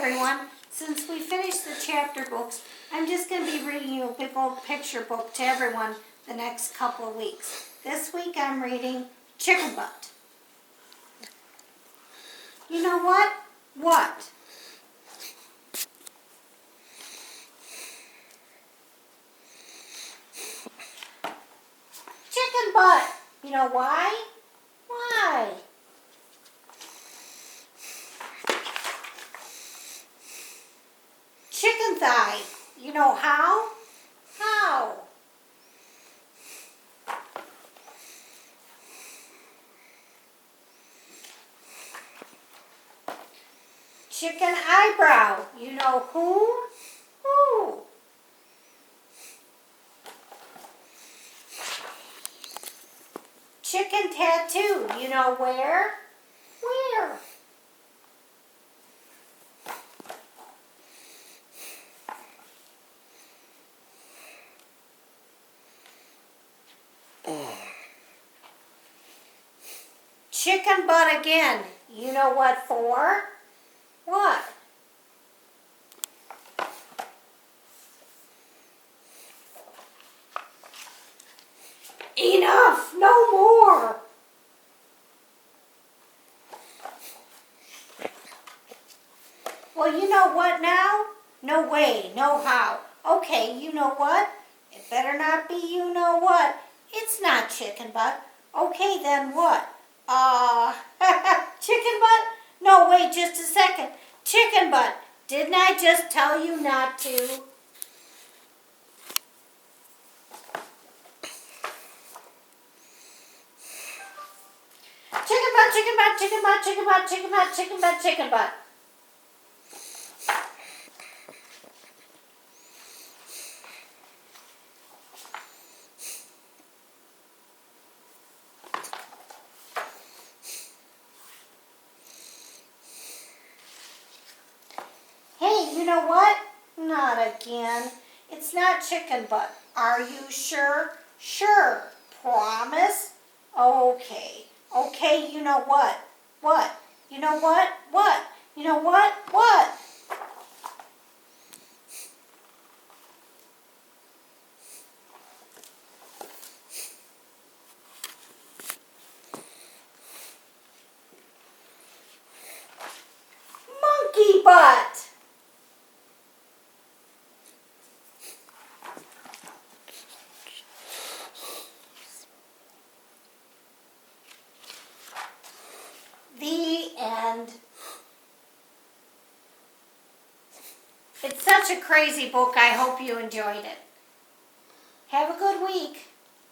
everyone. Since we finished the chapter books, I'm just going to be reading you a big old picture book to everyone the next couple of weeks. This week I'm reading Chicken Butt. You know what? What? Chicken butt. You know why? Why? Chicken thigh. You know how? How? Chicken eyebrow. You know who? Who? Chicken tattoo. You know where? Where? Chicken butt again. You know what for? What? Enough! No more! Well, you know what now? No way, no how. Okay, you know what? It better not be you know what. It's not chicken butt. Okay, then what? Chicken butt? No, wait just a second. Chicken butt. Didn't I just tell you not to? Chicken butt, chicken butt, chicken butt, chicken butt, chicken butt, chicken butt, chicken butt. Hey, you know what? Not again. It's not chicken butt. Are you sure? Sure. Promise? Okay. Okay, you know what? What? You know what? What? You know what? What? Monkey butt. The end. It's such a crazy book. I hope you enjoyed it. Have a good week.